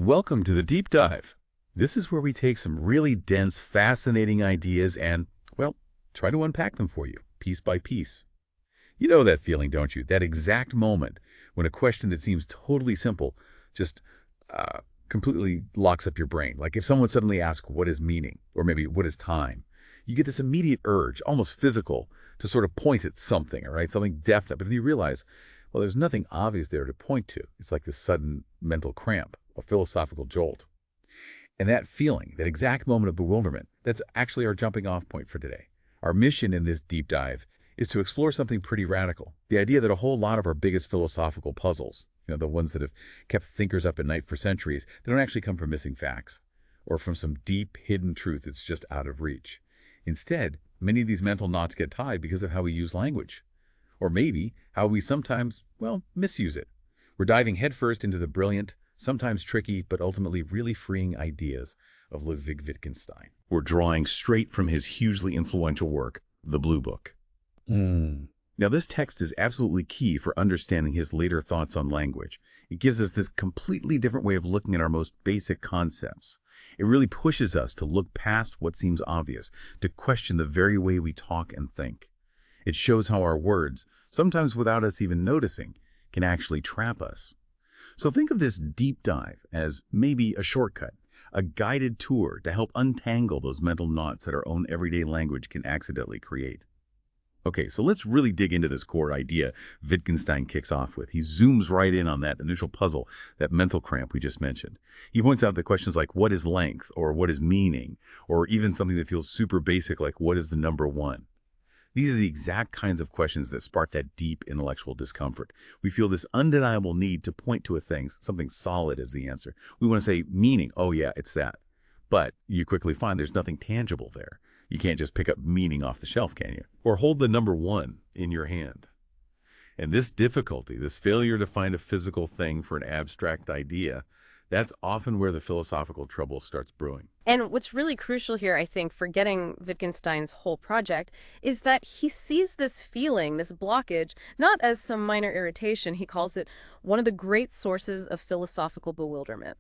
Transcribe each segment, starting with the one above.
Welcome to the Deep Dive. This is where we take some really dense, fascinating ideas and, well, try to unpack them for you, piece by piece. You know that feeling, don't you? That exact moment when a question that seems totally simple just completely locks up your brain. Like if someone suddenly asks, what is meaning? Or maybe, what is time? You get this immediate urge, almost physical, to sort of point at something, all right? Something definite. But then you realize, well, there's nothing obvious there to point to. It's like this sudden mental cramp, a philosophical jolt. And that feeling, that exact moment of bewilderment, that's actually our jumping off point for today. Our mission in this deep dive is to explore something pretty radical. The idea that a whole lot of our biggest philosophical puzzles, the ones that have kept thinkers up at night for centuries, they don't actually come from missing facts or from some deep hidden truth that's just out of reach. Instead, many of these mental knots get tied because of how we use language. Or maybe how we sometimes, misuse it. We're diving headfirst into the brilliant, sometimes tricky, but ultimately really freeing ideas of Ludwig Wittgenstein. We're drawing straight from his hugely influential work, The Blue Book. Now, this text is absolutely key for understanding his later thoughts on language. It gives us this completely different way of looking at our most basic concepts. It really pushes us to look past what seems obvious, to question the very way we talk and think. It shows how our words, sometimes without us even noticing, can actually trap us. So think of this deep dive as maybe a shortcut, a guided tour to help untangle those mental knots that our own everyday language can accidentally create. Okay, so let's really dig into this core idea Wittgenstein kicks off with. He zooms right in on that initial puzzle, that mental cramp we just mentioned. He points out that questions like what is length, or what is meaning, or even something that feels super basic like what is the number one. These are the exact kinds of questions that spark that deep intellectual discomfort. We feel this undeniable need to point to a thing, something solid as the answer. We want to say meaning, oh yeah, it's that. But you quickly find there's nothing tangible there. You can't just pick up meaning off the shelf, can you? Or hold the number one in your hand. And this difficulty, this failure to find a physical thing for an abstract idea, that's often where the philosophical trouble starts brewing. And what's really crucial here, I think, for getting Wittgenstein's whole project, is that he sees this feeling, this blockage, not as some minor irritation. He calls it one of the great sources of philosophical bewilderment.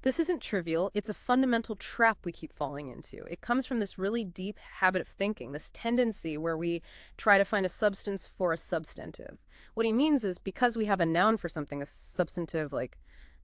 This isn't trivial. It's a fundamental trap we keep falling into. It comes from this really deep habit of thinking, this tendency where we try to find a substance for a substantive. What he means is because we have a noun for something, a substantive like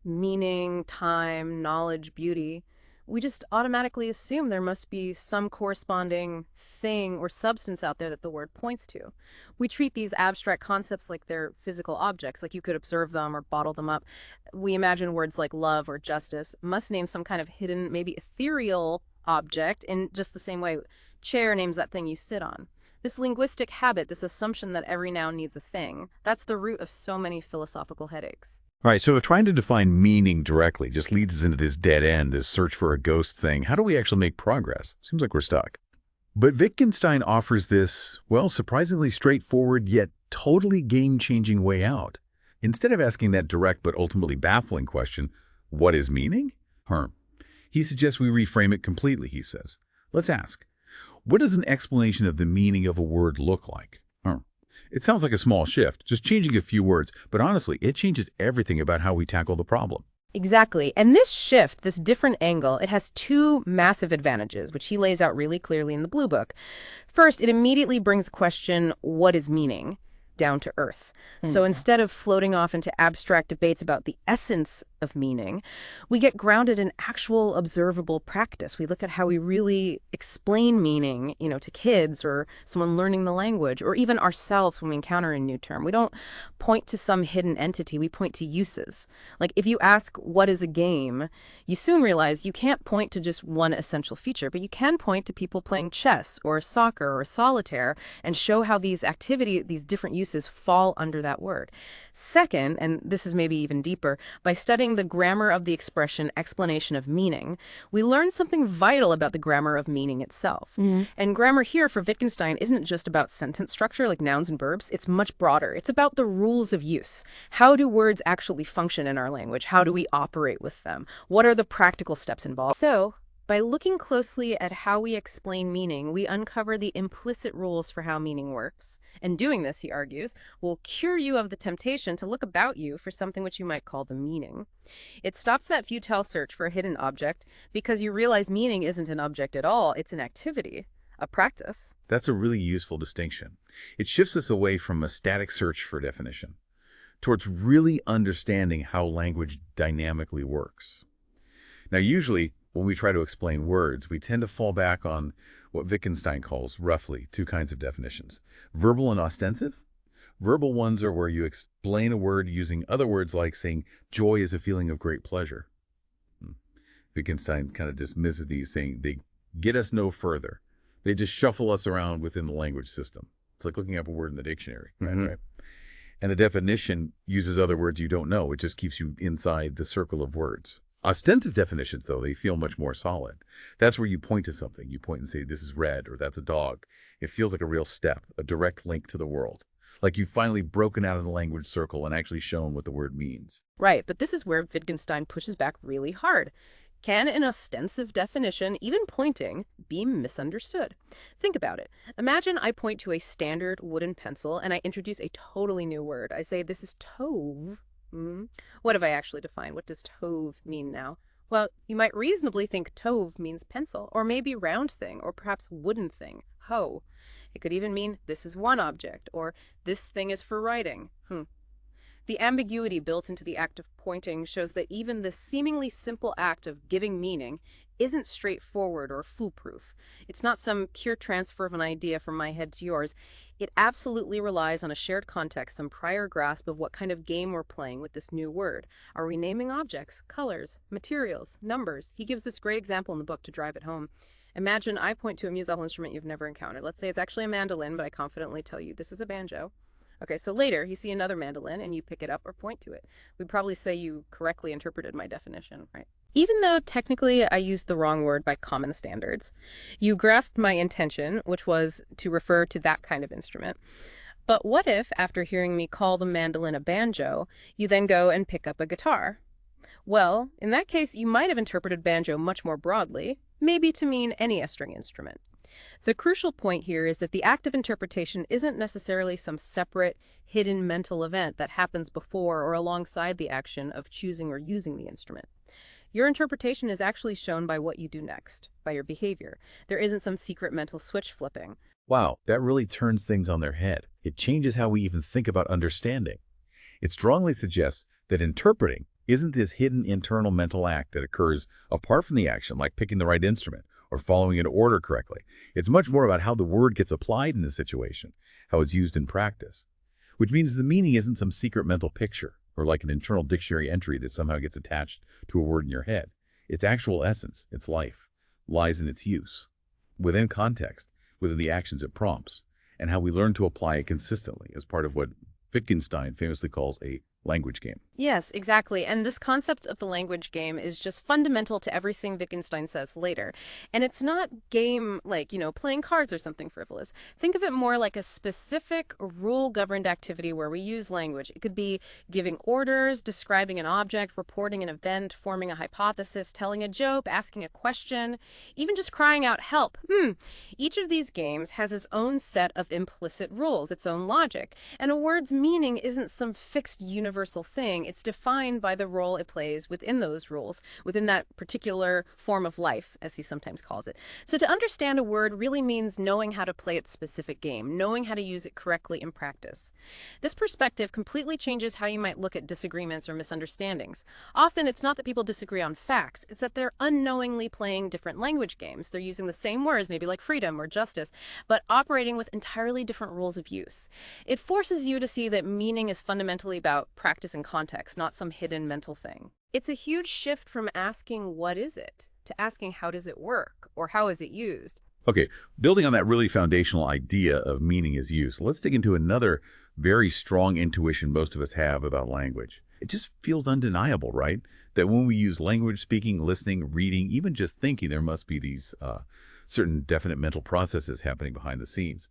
meaning, time, knowledge, beauty, we just automatically assume there must be some corresponding thing or substance out there that the word points to. We treat these abstract concepts like they're physical objects, like you could observe them or bottle them up. We imagine words like love or justice must name some kind of hidden, maybe ethereal object in just the same way chair names that thing you sit on. This linguistic habit, this assumption that every noun needs a thing, that's the root of so many philosophical headaches. All right, so if trying to define meaning directly just leads us into this dead end, this search for a ghost thing, how do we actually make progress? Seems like we're stuck. But Wittgenstein offers this, surprisingly straightforward yet totally game-changing way out. Instead of asking that direct but ultimately baffling question, what is meaning? He suggests we reframe it completely, he says. Let's ask, what does an explanation of the meaning of a word look like? It sounds like a small shift, just changing a few words, but honestly, it changes everything about how we tackle the problem. Exactly. And this shift, this different angle, it has two massive advantages, which he lays out really clearly in the Blue Book. First, it immediately brings the question, what is meaning, down to earth. So instead of floating off into abstract debates about the essence of meaning, we get grounded in actual observable practice. We look at how we really explain meaning, to kids or someone learning the language, or even ourselves when we encounter a new term. We don't point to some hidden entity, we point to uses. Like if you ask, what is a game? You soon realize you can't point to just one essential feature, but you can point to people playing chess or soccer or solitaire and show how these different uses fall under that word. Second, and this is maybe even deeper, by studying the grammar of the expression explanation of meaning, we learn something vital about the grammar of meaning itself. And grammar here for Wittgenstein isn't just about sentence structure like nouns and verbs. It's much broader. It's about the rules of use. How do words actually function in our language? How do we operate with them? What are the practical steps involved? So, By looking closely at how we explain meaning, we uncover the implicit rules for how meaning works. And doing this, he argues, will cure you of the temptation to look about you for something which you might call the meaning. It stops that futile search for a hidden object because you realize meaning isn't an object at all, it's an activity, a practice. That's a really useful distinction. It shifts us away from a static search for definition towards really understanding how language dynamically works. Now, usually, when we try to explain words, we tend to fall back on what Wittgenstein calls, roughly, two kinds of definitions: verbal and ostensive. Verbal ones are where you explain a word using other words, like saying joy is a feeling of great pleasure. Wittgenstein kind of dismisses these, saying they get us no further. They just shuffle us around within the language system. It's like looking up a word in the dictionary, right? And the definition uses other words you don't know. It just keeps you inside the circle of words. Ostensive definitions, though, they feel much more solid. That's where you point to something. You point and say, this is red, or that's a dog. It feels like a real step, a direct link to the world. Like you've finally broken out of the language circle and actually shown what the word means. Right, but this is where Wittgenstein pushes back really hard. Can an ostensive definition, even pointing, be misunderstood? Think about it. Imagine I point to a standard wooden pencil and I introduce a totally new word. I say, this is tove. What have I actually defined? What does tove mean now? Well, you might reasonably think tove means pencil, or maybe round thing, or perhaps wooden thing, hoe. It could even mean this is one object, or this thing is for writing. The ambiguity built into the act of pointing shows that even the seemingly simple act of giving meaning isn't straightforward or foolproof. It's not some pure transfer of an idea from my head to yours. It absolutely relies on a shared context, some prior grasp of what kind of game we're playing with this new word. Are we naming objects, colors, materials, numbers? He gives this great example in the book to drive it home. Imagine I point to a musical instrument you've never encountered. Let's say it's actually a mandolin, but I confidently tell you this is a banjo. Okay, so later you see another mandolin and you pick it up or point to it. We'd probably say you correctly interpreted my definition, right? Even though technically I used the wrong word by common standards, you grasped my intention, which was to refer to that kind of instrument. But what if, after hearing me call the mandolin a banjo, you then go and pick up a guitar? Well, in that case, you might have interpreted banjo much more broadly, maybe to mean any string instrument. The crucial point here is that the act of interpretation isn't necessarily some separate, hidden mental event that happens before or alongside the action of choosing or using the instrument. Your interpretation is actually shown by what you do next, by your behavior. There isn't some secret mental switch flipping. Wow, that really turns things on their head. It changes how we even think about understanding. It strongly suggests that interpreting isn't this hidden internal mental act that occurs apart from the action, like picking the right instrument or following an order correctly. It's much more about how the word gets applied in the situation, how it's used in practice, which means the meaning isn't some secret mental picture or like an internal dictionary entry that somehow gets attached to a word in your head. Its actual essence, its life, lies in its use, within context, within the actions it prompts, and how we learn to apply it consistently as part of what Wittgenstein famously calls a language game. Yes, exactly. And this concept of the language game is just fundamental to everything Wittgenstein says later. And it's not game like, playing cards or something frivolous. Think of it more like a specific rule-governed activity where we use language. It could be giving orders, describing an object, reporting an event, forming a hypothesis, telling a joke, asking a question, even just crying out, help. Each of these games has its own set of implicit rules, its own logic. And a word's meaning isn't some fixed universal thing. It's defined by the role it plays within those rules, within that particular form of life, as he sometimes calls it. So to understand a word really means knowing how to play its specific game, knowing how to use it correctly in practice. This perspective completely changes how you might look at disagreements or misunderstandings. Often it's not that people disagree on facts, it's that they're unknowingly playing different language games. They're using the same words, maybe like freedom or justice, but operating with entirely different rules of use. It forces you to see that meaning is fundamentally about practice and context, not some hidden mental thing. It's a huge shift from asking what is it to asking how does it work or how is it used. Okay, building on that really foundational idea of meaning as use, let's dig into another very strong intuition most of us have about language. It just feels undeniable, right? That when we use language, speaking, listening, reading, even just thinking, there must be these certain definite mental processes happening behind the scenes.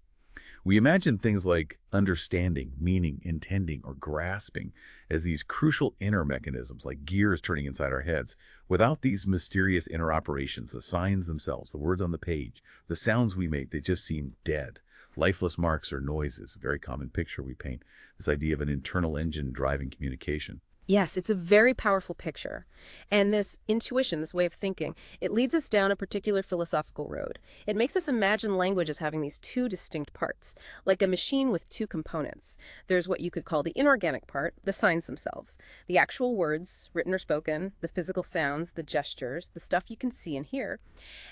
We imagine things like understanding, meaning, intending, or grasping as these crucial inner mechanisms, like gears turning inside our heads. Without these mysterious inner operations, the signs themselves, the words on the page, the sounds we make, they just seem dead. Lifeless marks or noises, a very common picture we paint, this idea of an internal engine driving communication. Yes, it's a very powerful picture. And this intuition, this way of thinking, it leads us down a particular philosophical road. It makes us imagine language as having these two distinct parts, like a machine with two components. There's what you could call the inorganic part, the signs themselves, the actual words, written or spoken, the physical sounds, the gestures, the stuff you can see and hear.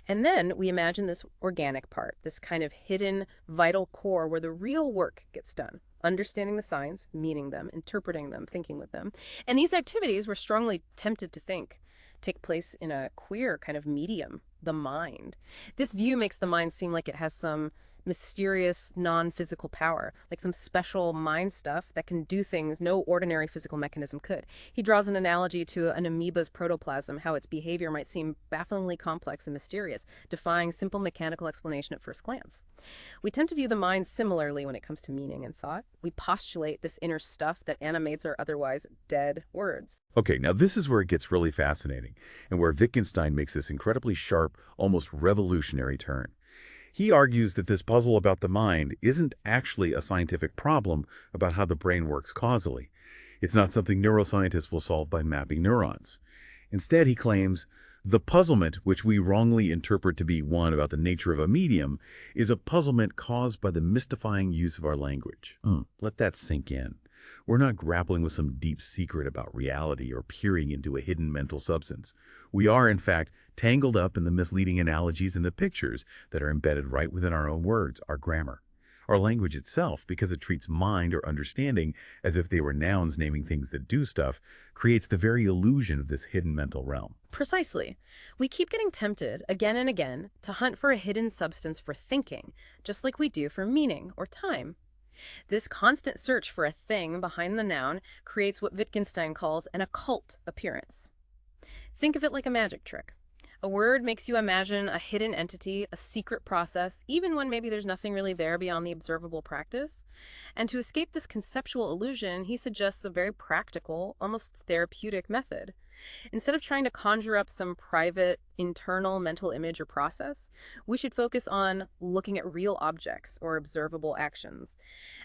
And then we imagine this organic part, this kind of hidden, vital core where the real work gets done. Understanding the signs, meaning them, interpreting them, thinking with them. And these activities, we're strongly tempted to think, take place in a queer kind of medium, the mind. This view makes the mind seem like it has some mysterious, non-physical power, like some special mind stuff that can do things no ordinary physical mechanism could. He draws an analogy to an amoeba's protoplasm, how its behavior might seem bafflingly complex and mysterious, defying simple mechanical explanation at first glance. We tend to view the mind similarly when it comes to meaning and thought. We postulate this inner stuff that animates our otherwise dead words. Okay, now this is where it gets really fascinating, and where Wittgenstein makes this incredibly sharp, almost revolutionary turn. He argues that this puzzle about the mind isn't actually a scientific problem about how the brain works causally. It's not something neuroscientists will solve by mapping neurons. Instead, he claims, the puzzlement, which we wrongly interpret to be one about the nature of a medium, is a puzzlement caused by the mystifying use of our language. Let that sink in. We're not grappling with some deep secret about reality or peering into a hidden mental substance. We are, in fact, tangled up in the misleading analogies and the pictures that are embedded right within our own words, our grammar. Our language itself, because it treats mind or understanding as if they were nouns naming things that do stuff, creates the very illusion of this hidden mental realm. Precisely. We keep getting tempted, again and again, to hunt for a hidden substance for thinking, just like we do for meaning or time. This constant search for a thing behind the noun creates what Wittgenstein calls an occult appearance. Think of it like a magic trick. A word makes you imagine a hidden entity, a secret process, even when maybe there's nothing really there beyond the observable practice. And to escape this conceptual illusion, he suggests a very practical, almost therapeutic method. Instead of trying to conjure up some private, internal mental image or process, we should focus on looking at real objects or observable actions.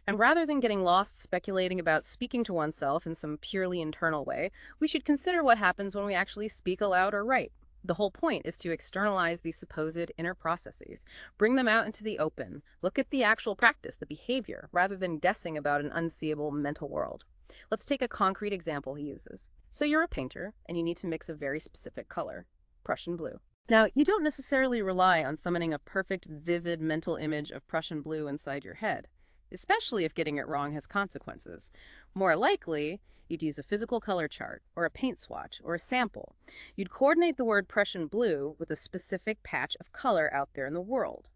And rather than getting lost speculating about speaking to oneself in some purely internal way, we should consider what happens when we actually speak aloud or write. The whole point is to externalize these supposed inner processes, bring them out into the open, look at the actual practice, the behavior, rather than guessing about an unseeable mental world. Let's take a concrete example he uses. So you're a painter, and you need to mix a very specific color, Prussian blue. Now, you don't necessarily rely on summoning a perfect, vivid mental image of Prussian blue inside your head, especially if getting it wrong has consequences. More likely, you'd use a physical color chart, or a paint swatch, or a sample. You'd coordinate the word Prussian blue with a specific patch of color out there in the world.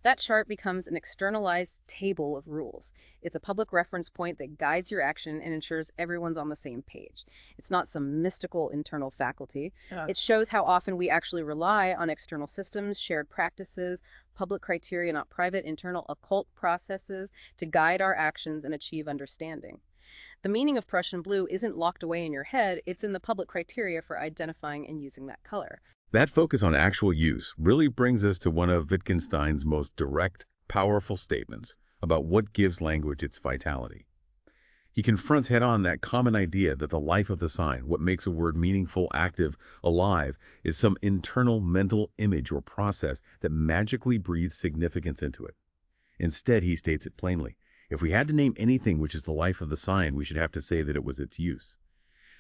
That chart becomes an externalized table of rules. It's a public reference point that guides your action and ensures everyone's on the same page. It's not some mystical internal faculty. It shows how often we actually rely on external systems, shared practices, public criteria, not private, internal, occult processes to guide our actions and achieve understanding. The meaning of Prussian blue isn't locked away in your head, it's in the public criteria for identifying and using that color. That focus on actual use really brings us to one of Wittgenstein's most direct, powerful statements about what gives language its vitality. He confronts head-on that common idea that the life of the sign, what makes a word meaningful, active, alive, is some internal mental image or process that magically breathes significance into it. Instead, he states it plainly. If we had to name anything which is the life of the sign, we should have to say that it was its use.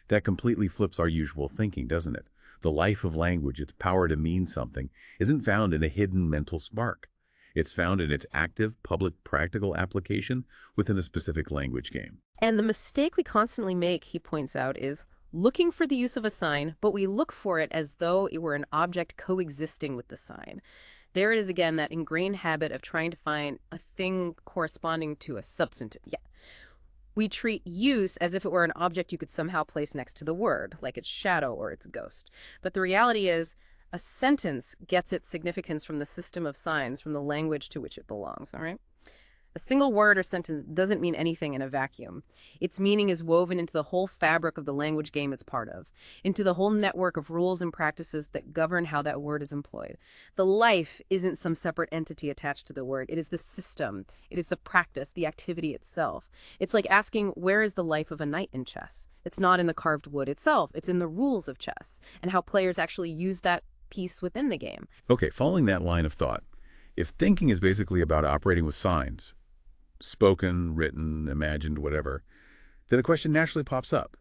That completely flips our usual thinking, doesn't it? The life of language, its power to mean something, isn't found in a hidden mental spark. It's found in its active, public, practical application within a specific language game. And the mistake we constantly make, he points out, is looking for the use of a sign, but we look for it as though it were an object coexisting with the sign. There it is again, that ingrained habit of trying to find a thing corresponding to a substantive. We treat use as if it were an object you could somehow place next to the word, like its shadow or its ghost. But the reality is, a sentence gets its significance from the system of signs, from the language to which it belongs, all right? A single word or sentence doesn't mean anything in a vacuum. Its meaning is woven into the whole fabric of the language game it's part of, into the whole network of rules and practices that govern how that word is employed. The life isn't some separate entity attached to the word. It is the system. It is the practice, the activity itself. It's like asking, where is the life of a knight in chess? It's not in the carved wood itself. It's in the rules of chess and how players actually use that piece within the game. Okay, following that line of thought, if thinking is basically about operating with signs, spoken, written, imagined, whatever, then a question naturally pops up.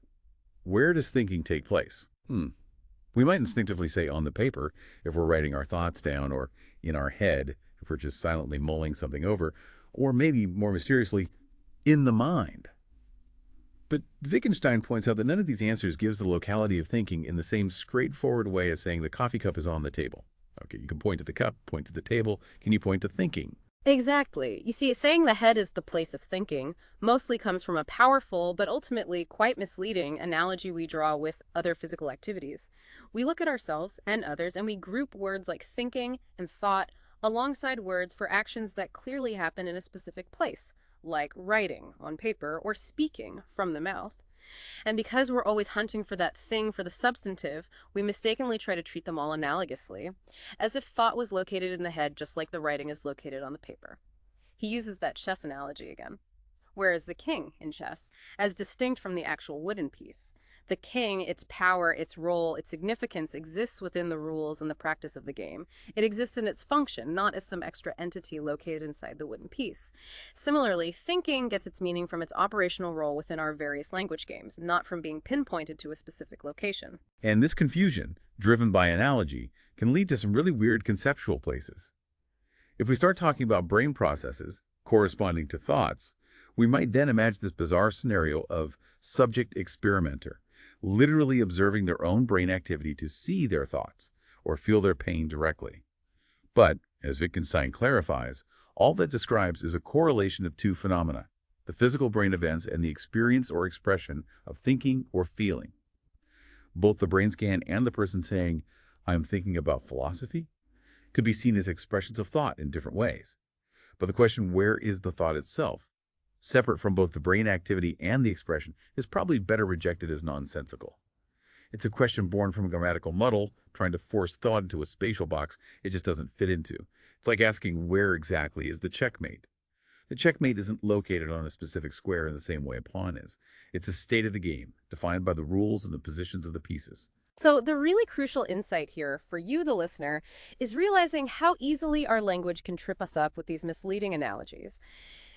Where does thinking take place? We might instinctively say on the paper if we're writing our thoughts down, or in our head if we're just silently mulling something over, or maybe more mysteriously, in the mind. But Wittgenstein points out that none of these answers gives the locality of thinking in the same straightforward way as saying the coffee cup is on the table. Okay, you can point to the cup, point to the table. Can you point to thinking? Exactly. You see, saying the head is the place of thinking mostly comes from a powerful but ultimately quite misleading analogy we draw with other physical activities. We look at ourselves and others and we group words like thinking and thought alongside words for actions that clearly happen in a specific place, like writing on paper or speaking from the mouth. And because we're always hunting for that thing for the substantive, we mistakenly try to treat them all analogously, as if thought was located in the head just like the writing is located on the paper. He uses that chess analogy again. Whereas the king in chess, as distinct from the actual wooden piece, the king, its power, its role, its significance exists within the rules and the practice of the game. It exists in its function, not as some extra entity located inside the wooden piece. Similarly, thinking gets its meaning from its operational role within our various language games, not from being pinpointed to a specific location. And this confusion, driven by analogy, can lead to some really weird conceptual places. If we start talking about brain processes corresponding to thoughts, we might then imagine this bizarre scenario of subject-experimenter, literally observing their own brain activity to see their thoughts or feel their pain directly. But, as Wittgenstein clarifies, all that describes is a correlation of two phenomena, the physical brain events and the experience or expression of thinking or feeling. Both the brain scan and the person saying, "I'm thinking about philosophy," could be seen as expressions of thought in different ways. But the question, where is the thought itself, separate from both the brain activity and the expression, is probably better rejected as nonsensical. It's a question born from a grammatical muddle, trying to force thought into a spatial box it just doesn't fit into. It's like asking, where exactly is the checkmate? The checkmate isn't located on a specific square in the same way a pawn is. It's a state of the game, defined by the rules and the positions of the pieces. So the really crucial insight here for you, the listener, is realizing how easily our language can trip us up with these misleading analogies.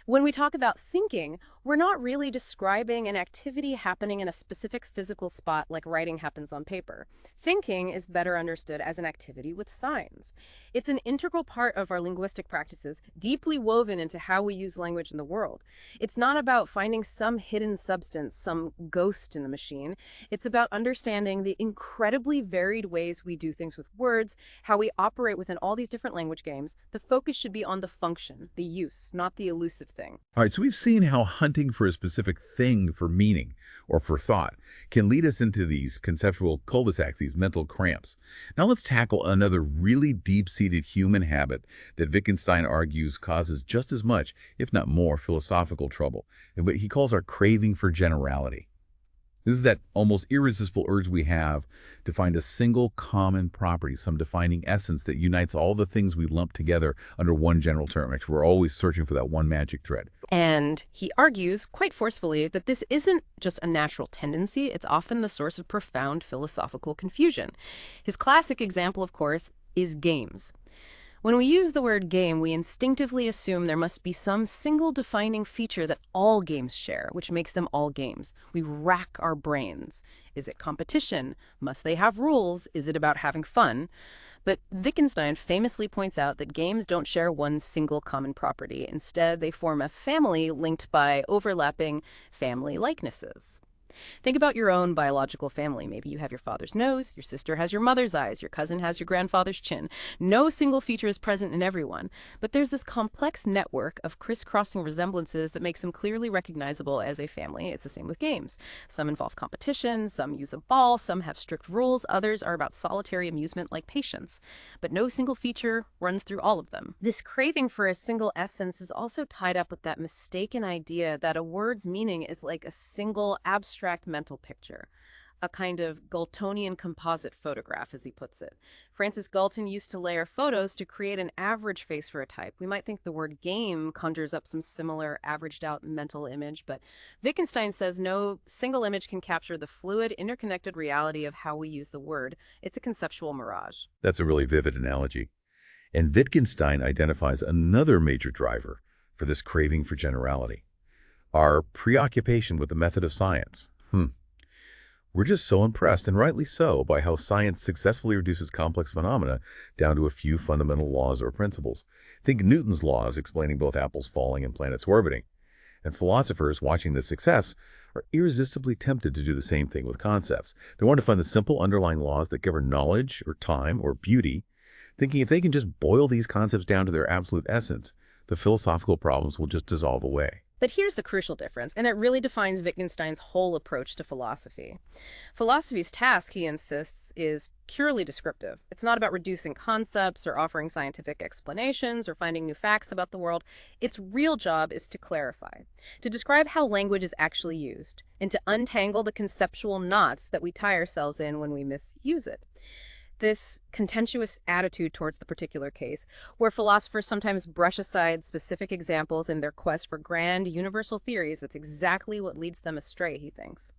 When we talk about thinking, we're not really describing an activity happening in a specific physical spot like writing happens on paper. Thinking is better understood as an activity with signs. It's an integral part of our linguistic practices, deeply woven into how we use language in the world. It's not about finding some hidden substance, some ghost in the machine. It's about understanding the incredibly varied ways we do things with words, how we operate within all these different language games. The focus should be on the function, the use, not the elusive thing. All right, so we've seen how hunting for a specific thing for meaning or for thought can lead us into these conceptual cul-de-sacs, these mental cramps. Now let's tackle another really deep-seated human habit that Wittgenstein argues causes just as much, if not more, philosophical trouble, and what he calls our craving for generality. This is that almost irresistible urge we have to find a single common property, some defining essence that unites all the things we lump together under one general term. Actually, we're always searching for that one magic thread. And he argues quite forcefully that this isn't just a natural tendency, it's often the source of profound philosophical confusion. His classic example, of course, is games. When we use the word game, we instinctively assume there must be some single defining feature that all games share, which makes them all games. We rack our brains. Is it competition? Must they have rules? Is it about having fun? But Wittgenstein famously points out that games don't share one single common property. Instead, they form a family linked by overlapping family likenesses. Think about your own biological family. Maybe you have your father's nose, your sister has your mother's eyes, your cousin has your grandfather's chin. No single feature is present in everyone, but there's this complex network of crisscrossing resemblances that makes them clearly recognizable as a family. It's the same with games. Some involve competition, some use a ball, some have strict rules, others are about solitary amusement like patience. But no single feature runs through all of them. This craving for a single essence is also tied up with that mistaken idea that a word's meaning is like a single abstract mental picture, a kind of Galtonian composite photograph, as he puts it. Francis Galton used to layer photos to create an average face for a type. We might think the word game conjures up some similar averaged out mental image, but Wittgenstein says no single image can capture the fluid, interconnected reality of how we use the word. It's a conceptual mirage. That's a really vivid analogy. And Wittgenstein identifies another major driver for this craving for generality: our preoccupation with the method of science. We're just so impressed, and rightly so, by how science successfully reduces complex phenomena down to a few fundamental laws or principles. Think Newton's laws explaining both apples falling and planets orbiting. And philosophers watching this success are irresistibly tempted to do the same thing with concepts. They want to find the simple underlying laws that govern knowledge or time or beauty, thinking if they can just boil these concepts down to their absolute essence, the philosophical problems will just dissolve away. But here's the crucial difference, and it really defines Wittgenstein's whole approach to philosophy. Philosophy's task, he insists, is purely descriptive. It's not about reducing concepts or offering scientific explanations or finding new facts about the world. Its real job is to clarify, to describe how language is actually used, and to untangle the conceptual knots that we tie ourselves in when we misuse it. This contentious attitude towards the particular case, where philosophers sometimes brush aside specific examples in their quest for grand universal theories, that's exactly what leads them astray, he thinks.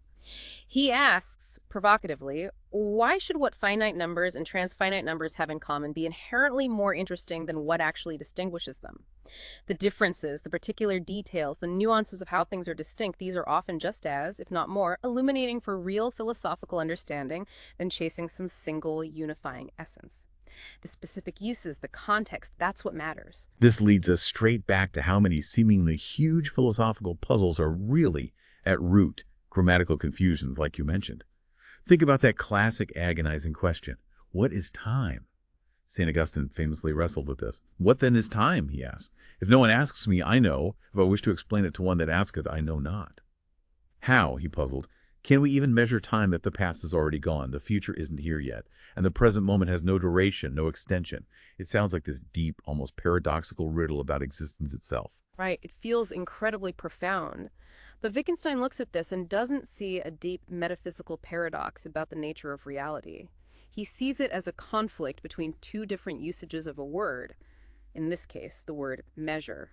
He asks, provocatively, why should what finite numbers and transfinite numbers have in common be inherently more interesting than what actually distinguishes them? The differences, the particular details, the nuances of how things are distinct, these are often just as, if not more, illuminating for real philosophical understanding than chasing some single unifying essence. The specific uses, the context, that's what matters. This leads us straight back to how many seemingly huge philosophical puzzles are really, at root, grammatical confusions like you mentioned. Think about that classic agonizing question: what is time? St. Augustine famously wrestled with this. What then is time, he asked. If no one asks me, I know. If I wish to explain it to one that asketh, I know not. How, he puzzled, can we even measure time if the past is already gone, the future isn't here yet, and the present moment has no duration, no extension? It sounds like this deep, almost paradoxical riddle about existence itself. Right, it feels incredibly profound. But Wittgenstein looks at this and doesn't see a deep metaphysical paradox about the nature of reality. He sees it as a conflict between two different usages of a word, in this case, the word measure.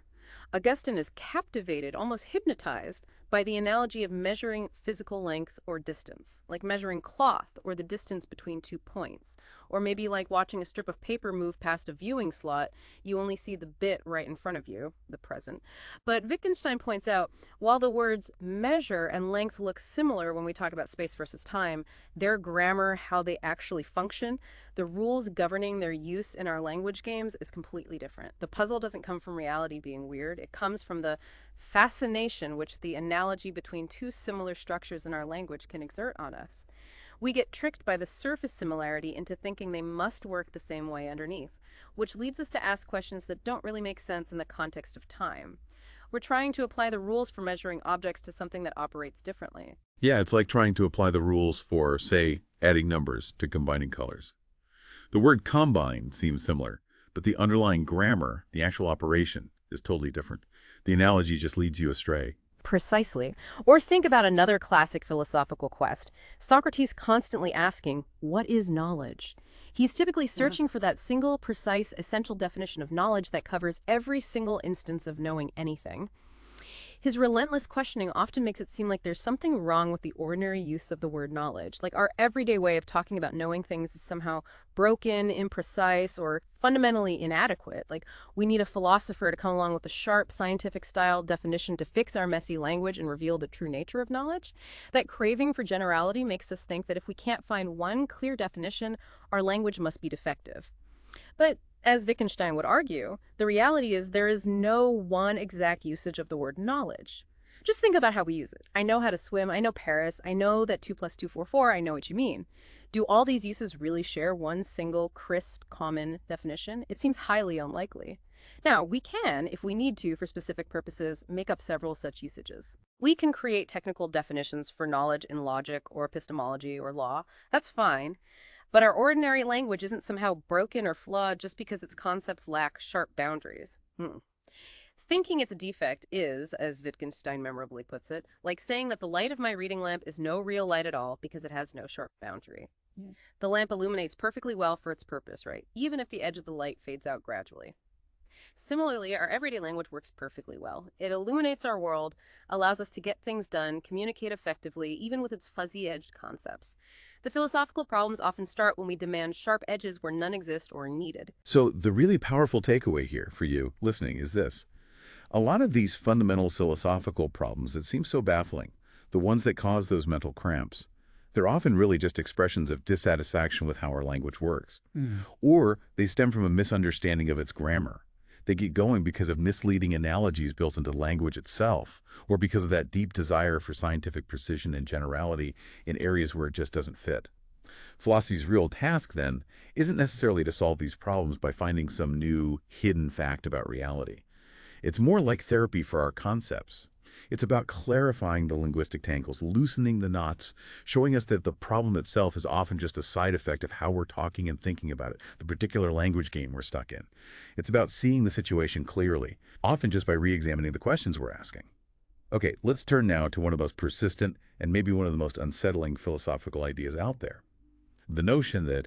Augustine is captivated, almost hypnotized, by the analogy of measuring physical length or distance, like measuring cloth or the distance between 2 points, or maybe like watching a strip of paper move past a viewing slot. You only see the bit right in front of you, the present. But Wittgenstein points out, while the words measure and length look similar when we talk about space versus time, their grammar, how they actually function, the rules governing their use in our language games is completely different. The puzzle doesn't come from reality being weird. It comes from the fascination which the analogy between two similar structures in our language can exert on us. We get tricked by the surface similarity into thinking they must work the same way underneath, which leads us to ask questions that don't really make sense in the context of time. We're trying to apply the rules for measuring objects to something that operates differently. Yeah, it's like trying to apply the rules for, say, adding numbers to combining colors. The word combine seems similar, but the underlying grammar, the actual operation, is totally different. The analogy just leads you astray. Precisely. Or think about another classic philosophical quest. Socrates constantly asking, what is knowledge? He's typically searching for that single, precise, essential definition of knowledge that covers every single instance of knowing anything. His relentless questioning often makes it seem like there's something wrong with the ordinary use of the word knowledge, like our everyday way of talking about knowing things is somehow broken, imprecise, or fundamentally inadequate. Like we need a philosopher to come along with a sharp, scientific-style definition to fix our messy language and reveal the true nature of knowledge. That craving for generality makes us think that if we can't find one clear definition, our language must be defective. But as Wittgenstein would argue, the reality is there is no one exact usage of the word knowledge. Just think about how we use it. I know how to swim. I know Paris. I know that 2 plus 2 4 4. I know what you mean. Do all these uses really share one single, crisp, common definition? It seems highly unlikely. Now, we can, if we need to for specific purposes, make up several such usages. We can create technical definitions for knowledge in logic or epistemology or law. That's fine. But our ordinary language isn't somehow broken or flawed just because its concepts lack sharp boundaries. Thinking it's a defect is, as Wittgenstein memorably puts it, like saying that the light of my reading lamp is no real light at all because it has no sharp boundary. Yeah. The lamp illuminates perfectly well for its purpose, right? Even if the edge of the light fades out gradually. Similarly, our everyday language works perfectly well. It illuminates our world, allows us to get things done, communicate effectively, even with its fuzzy-edged concepts. The philosophical problems often start when we demand sharp edges where none exist or are needed. So the really powerful takeaway here for you listening is this. A lot of these fundamental philosophical problems that seem so baffling, the ones that cause those mental cramps, they're often really just expressions of dissatisfaction with how our language works. Or they stem from a misunderstanding of its grammar. They get going because of misleading analogies built into language itself, or because of that deep desire for scientific precision and generality in areas where it just doesn't fit. Philosophy's real task, then, isn't necessarily to solve these problems by finding some new, hidden fact about reality. It's more like therapy for our concepts. It's about clarifying the linguistic tangles, loosening the knots, showing us that the problem itself is often just a side effect of how we're talking and thinking about it, the particular language game we're stuck in. It's about seeing the situation clearly, often just by re-examining the questions we're asking. Okay, let's turn now to one of the most persistent and maybe one of the most unsettling philosophical ideas out there. The notion that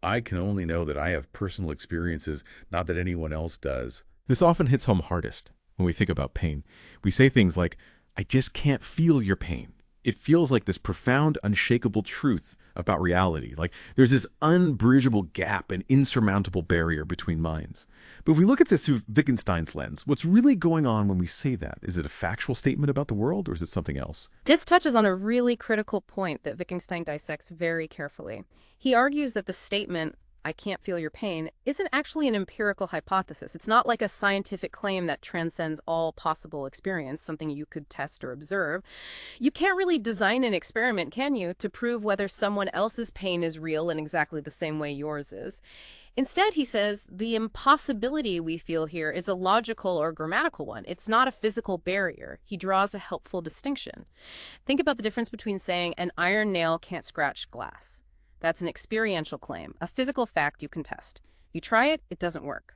I can only know that I have personal experiences, not that anyone else does. This often hits home hardest when we think about pain. We say things like, I just can't feel your pain. It feels like this profound, unshakable truth about reality. Like there's this unbridgeable gap, an insurmountable barrier between minds. But if we look at this through Wittgenstein's lens, what's really going on when we say that? Is it a factual statement about the world, or is it something else? This touches on a really critical point that Wittgenstein dissects very carefully. He argues that the statement, I can't feel your pain, isn't actually an empirical hypothesis. It's not like a scientific claim that transcends all possible experience, something you could test or observe. You can't really design an experiment, can you, to prove whether someone else's pain is real in exactly the same way yours is. Instead, he says, the impossibility we feel here is a logical or grammatical one. It's not a physical barrier. He draws a helpful distinction. Think about the difference between saying an iron nail can't scratch glass. That's an experiential claim, a physical fact you can test. You try it, it doesn't work.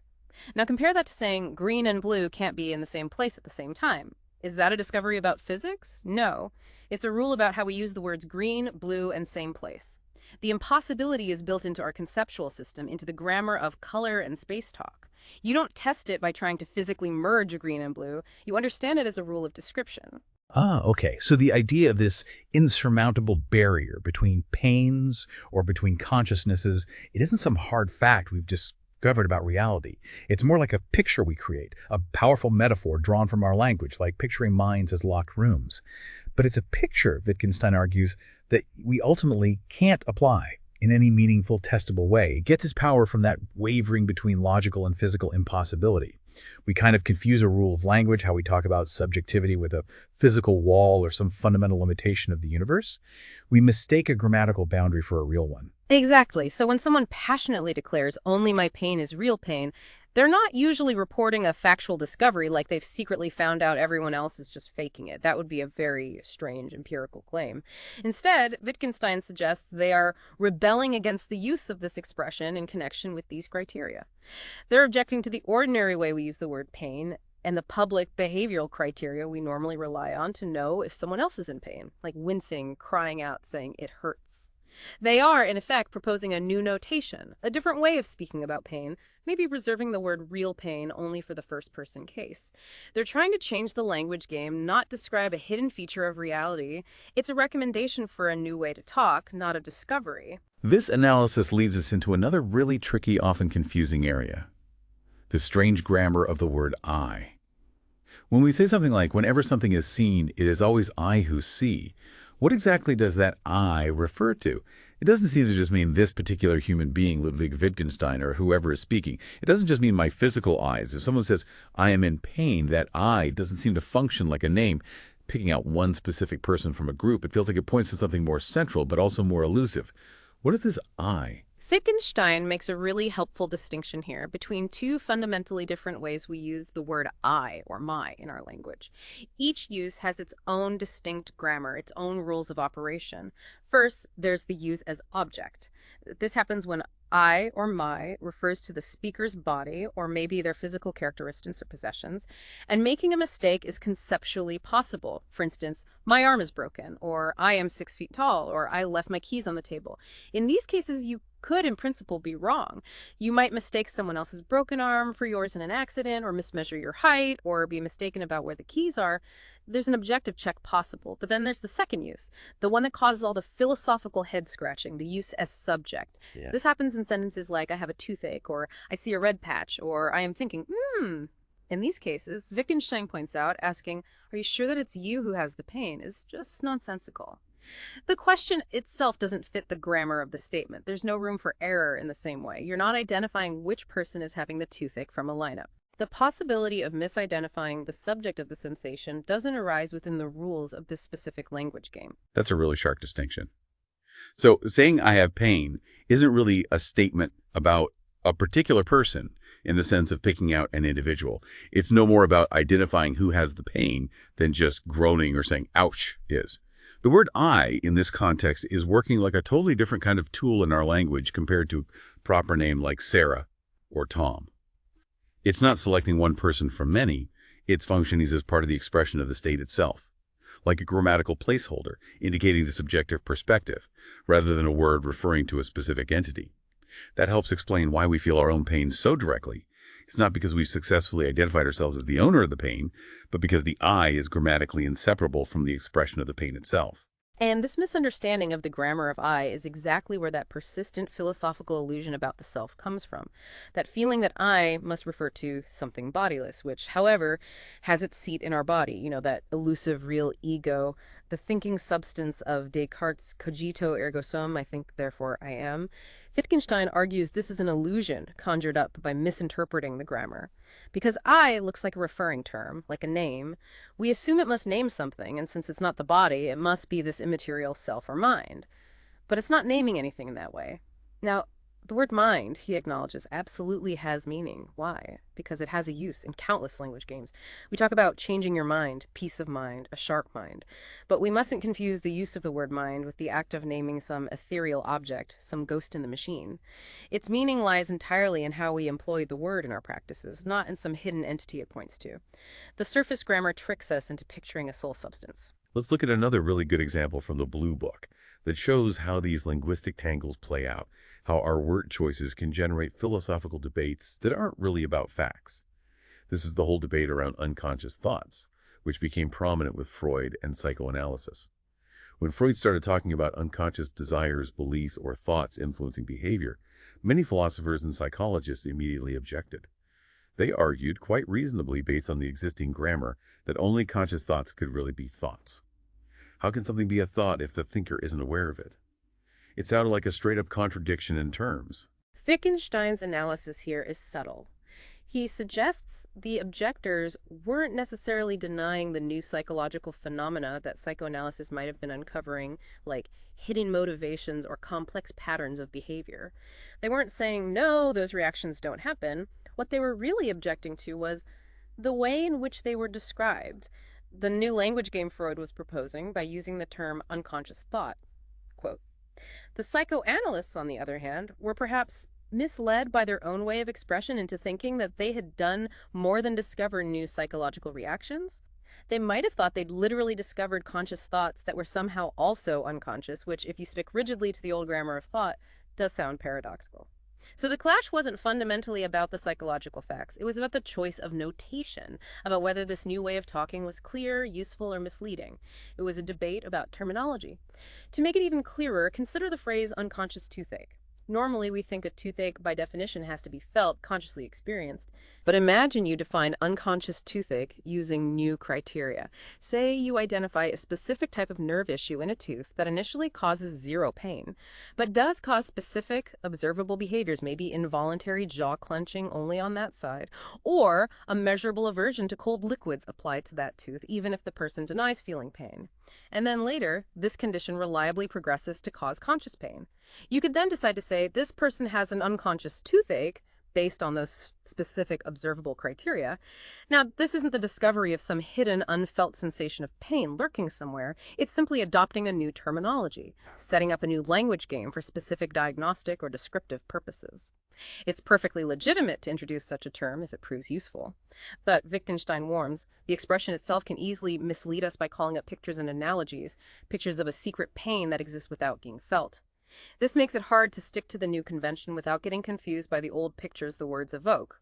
Now compare that to saying green and blue can't be in the same place at the same time. Is that a discovery about physics? No. It's a rule about how we use the words green, blue, and same place. The impossibility is built into our conceptual system, into the grammar of color and space talk. You don't test it by trying to physically merge green and blue. You understand it as a rule of description. Okay. So the idea of this insurmountable barrier between pains or between consciousnesses, it isn't some hard fact we've discovered about reality. It's more like a picture we create, a powerful metaphor drawn from our language, like picturing minds as locked rooms. But it's a picture, Wittgenstein argues, that we ultimately can't apply in any meaningful, testable way. It gets its power from that wavering between logical and physical impossibility. We kind of confuse a rule of language, how we talk about subjectivity, with a physical wall or some fundamental limitation of the universe. We mistake a grammatical boundary for a real one. Exactly. So when someone passionately declares only my pain is real pain, they're not usually reporting a factual discovery like they've secretly found out everyone else is just faking it. That would be a very strange empirical claim. Instead, Wittgenstein suggests they are rebelling against the use of this expression in connection with these criteria. They're objecting to the ordinary way we use the word pain and the public behavioral criteria we normally rely on to know if someone else is in pain, like wincing, crying out, saying it hurts. They are, in effect, proposing a new notation, a different way of speaking about pain, maybe reserving the word real pain only for the first-person case. They're trying to change the language game, not describe a hidden feature of reality. It's a recommendation for a new way to talk, not a discovery. This analysis leads us into another really tricky, often confusing area. The strange grammar of the word I. When we say something like, whenever something is seen, it is always I who see, what exactly does that I refer to? It doesn't seem to just mean this particular human being, Ludwig Wittgenstein, or whoever is speaking. It doesn't just mean my physical eyes. If someone says, I am in pain, that I doesn't seem to function like a name. picking out one specific person from a group. It feels like it points to something more central, but also more elusive. What is this I? Wittgenstein makes a really helpful distinction here between two fundamentally different ways we use the word I or my in our language. Each use has its own distinct grammar, its own rules of operation. First, there's the use as object. This happens when I or my refers to the speaker's body or maybe their physical characteristics or possessions, and making a mistake is conceptually possible. For instance, my arm is broken, or I am 6 feet tall, or I left my keys on the table. In these cases, you could in principle be wrong. You might mistake someone else's broken arm for yours in an accident, or mismeasure your height, or be mistaken about where the keys are. There's an objective check possible, but then there's the second use, the one that causes all the philosophical head scratching, the use as subject. Yeah. This happens in sentences like I have a toothache, or I see a red patch, or I am thinking, In these cases, Wittgenstein points out, asking, are you sure that it's you who has the pain, is just nonsensical. The question itself doesn't fit the grammar of the statement. There's no room for error in the same way. You're not identifying which person is having the toothache from a lineup. The possibility of misidentifying the subject of the sensation doesn't arise within the rules of this specific language game. That's a really sharp distinction. So saying I have pain isn't really a statement about a particular person in the sense of picking out an individual. It's no more about identifying who has the pain than just groaning or saying ouch is. The word I in this context is working like a totally different kind of tool in our language compared to a proper name like Sarah or Tom. It's not selecting one person from many, it's functioning as part of the expression of the state itself, like a grammatical placeholder indicating the subjective perspective, rather than a word referring to a specific entity. That helps explain why we feel our own pain so directly. It's not because we've successfully identified ourselves as the owner of the pain, but because the I is grammatically inseparable from the expression of the pain itself. And this misunderstanding of the grammar of I is exactly where that persistent philosophical illusion about the self comes from. That feeling that I must refer to something bodiless, which, however, has its seat in our body, that elusive real ego, the thinking substance of Descartes' cogito ergo sum, I think, therefore I am. Wittgenstein argues this is an illusion conjured up by misinterpreting the grammar. Because I looks like a referring term, like a name, we assume it must name something, and since it's not the body, it must be this immaterial self or mind. But it's not naming anything in that way. Now, the word mind, he acknowledges, absolutely has meaning. Why? Because it has a use in countless language games. We talk about changing your mind, peace of mind, a sharp mind. But we mustn't confuse the use of the word mind with the act of naming some ethereal object, some ghost in the machine. Its meaning lies entirely in how we employ the word in our practices, not in some hidden entity it points to. The surface grammar tricks us into picturing a soul substance. Let's look at another really good example from the Blue Book that shows how these linguistic tangles play out, how our word choices can generate philosophical debates that aren't really about facts. This is the whole debate around unconscious thoughts, which became prominent with Freud and psychoanalysis. When Freud started talking about unconscious desires, beliefs, or thoughts influencing behavior, many philosophers and psychologists immediately objected. They argued, quite reasonably based on the existing grammar, that only conscious thoughts could really be thoughts. How can something be a thought if the thinker isn't aware of it? It sounded like a straight-up contradiction in terms. Wittgenstein's analysis here is subtle. He suggests the objectors weren't necessarily denying the new psychological phenomena that psychoanalysis might have been uncovering, like hidden motivations or complex patterns of behavior. They weren't saying, no, those reactions don't happen. What they were really objecting to was the way in which they were described, the new language game Freud was proposing by using the term unconscious thought. Quote, the psychoanalysts, on the other hand, were perhaps misled by their own way of expression into thinking that they had done more than discover new psychological reactions. They might have thought they'd literally discovered conscious thoughts that were somehow also unconscious, which, if you stick rigidly to the old grammar of thought, does sound paradoxical. So the clash wasn't fundamentally about the psychological facts. It was about the choice of notation, about whether this new way of talking was clear, useful, or misleading. It was a debate about terminology. To make it even clearer, consider the phrase unconscious toothache. Normally, we think a toothache, by definition, has to be felt, consciously experienced. But imagine you define unconscious toothache using new criteria. Say you identify a specific type of nerve issue in a tooth that initially causes zero pain, but does cause specific observable behaviors, maybe involuntary jaw clenching only on that side, or a measurable aversion to cold liquids applied to that tooth, even if the person denies feeling pain. And then later, this condition reliably progresses to cause conscious pain. You could then decide to say this person has an unconscious toothache based on those specific observable criteria. Now, this isn't the discovery of some hidden, unfelt sensation of pain lurking somewhere. It's simply adopting a new terminology, setting up a new language game for specific diagnostic or descriptive purposes. It's perfectly legitimate to introduce such a term if it proves useful. But Wittgenstein warns, the expression itself can easily mislead us by calling up pictures and analogies, pictures of a secret pain that exists without being felt. This makes it hard to stick to the new convention without getting confused by the old pictures the words evoke.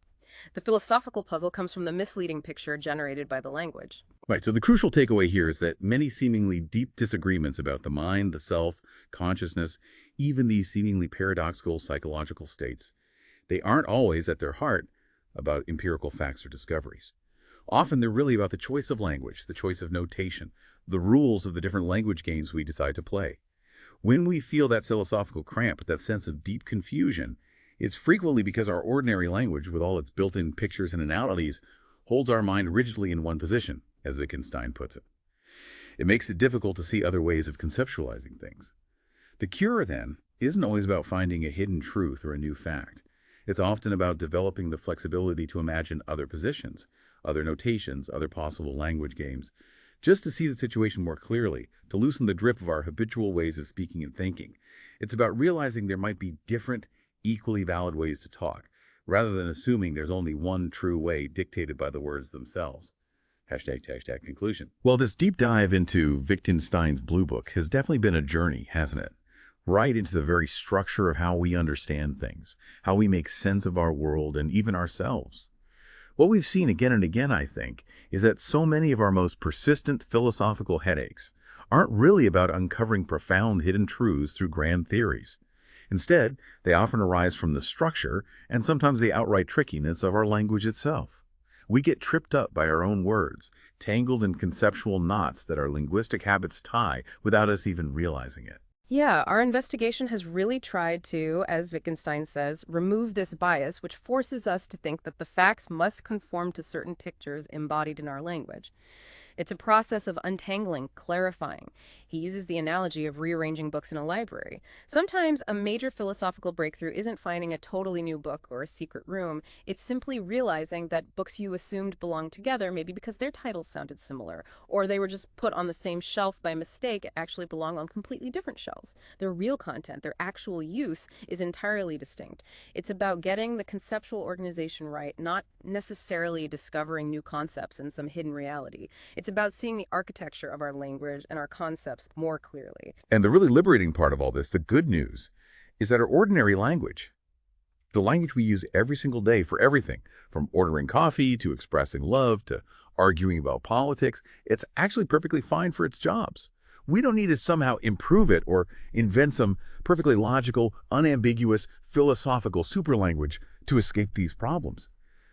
The philosophical puzzle comes from the misleading picture generated by the language. Right, so the crucial takeaway here is that many seemingly deep disagreements about the mind, the self, consciousness, even these seemingly paradoxical psychological states, they aren't always at their heart about empirical facts or discoveries. Often they're really about the choice of language, the choice of notation, the rules of the different language games we decide to play. When we feel that philosophical cramp, that sense of deep confusion, it's frequently because our ordinary language, with all its built-in pictures and analogies, holds our mind rigidly in one position, as Wittgenstein puts it. It makes it difficult to see other ways of conceptualizing things. The cure, then, isn't always about finding a hidden truth or a new fact. It's often about developing the flexibility to imagine other positions, other notations, other possible language games, just to see the situation more clearly, to loosen the grip of our habitual ways of speaking and thinking. It's about realizing there might be different, equally valid ways to talk, rather than assuming there's only one true way dictated by the words themselves. #, conclusion. Well, this deep dive into Wittgenstein's Blue Book has definitely been a journey, hasn't it? Right into the very structure of how we understand things, how we make sense of our world and even ourselves. What we've seen again and again, I think, is that so many of our most persistent philosophical headaches aren't really about uncovering profound hidden truths through grand theories. Instead, they often arise from the structure and sometimes the outright trickiness of our language itself. We get tripped up by our own words, tangled in conceptual knots that our linguistic habits tie without us even realizing it. Yeah, our investigation has really tried to, as Wittgenstein says, remove this bias which forces us to think that the facts must conform to certain pictures embodied in our language. It's a process of untangling, clarifying. He uses the analogy of rearranging books in a library. Sometimes a major philosophical breakthrough isn't finding a totally new book or a secret room. It's simply realizing that books you assumed belonged together, maybe because their titles sounded similar, or they were just put on the same shelf by mistake, actually belong on completely different shelves. Their real content, their actual use, is entirely distinct. It's about getting the conceptual organization right, not necessarily discovering new concepts in some hidden reality. It's about seeing the architecture of our language and our concepts more clearly. And the really liberating part of all this, the good news, is that our ordinary language, the language we use every single day for everything, from ordering coffee to expressing love to arguing about politics, it's actually perfectly fine for its jobs. We don't need to somehow improve it or invent some perfectly logical, unambiguous, philosophical superlanguage to escape these problems.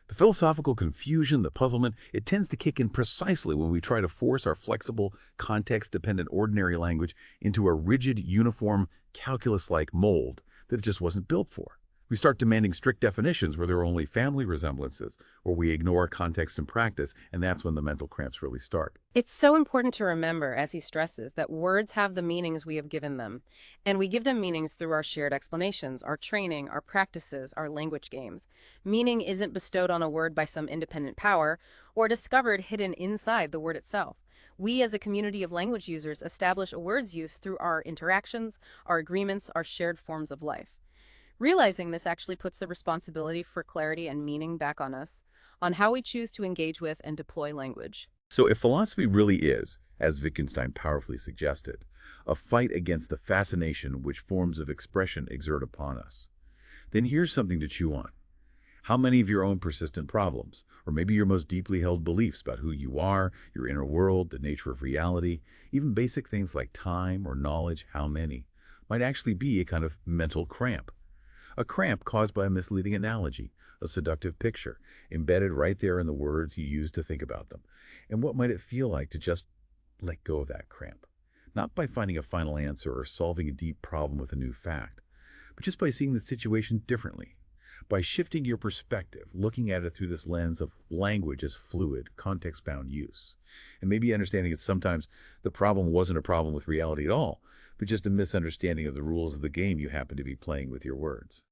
The philosophical confusion, the puzzlement, it tends to kick in precisely when we try to force our flexible, context-dependent ordinary language into a rigid, uniform, calculus-like mold that it just wasn't built for. We start demanding strict definitions where there are only family resemblances, or we ignore context and practice, and that's when the mental cramps really start. It's so important to remember, as he stresses, that words have the meanings we have given them. And we give them meanings through our shared explanations, our training, our practices, our language games. Meaning isn't bestowed on a word by some independent power, or discovered hidden inside the word itself. We, as a community of language users, establish a word's use through our interactions, our agreements, our shared forms of life. Realizing this actually puts the responsibility for clarity and meaning back on us, on how we choose to engage with and deploy language. So if philosophy really is, as Wittgenstein powerfully suggested, a fight against the fascination which forms of expression exert upon us, then here's something to chew on. How many of your own persistent problems, or maybe your most deeply held beliefs about who you are, your inner world, the nature of reality, even basic things like time or knowledge, how many, might actually be a kind of mental cramp? A cramp caused by a misleading analogy, a seductive picture, embedded right there in the words you use to think about them. And what might it feel like to just let go of that cramp? Not by finding a final answer or solving a deep problem with a new fact, but just by seeing the situation differently. By shifting your perspective, looking at it through this lens of language as fluid, context-bound use. And maybe understanding that sometimes the problem wasn't a problem with reality at all, but just a misunderstanding of the rules of the game you happen to be playing with your words.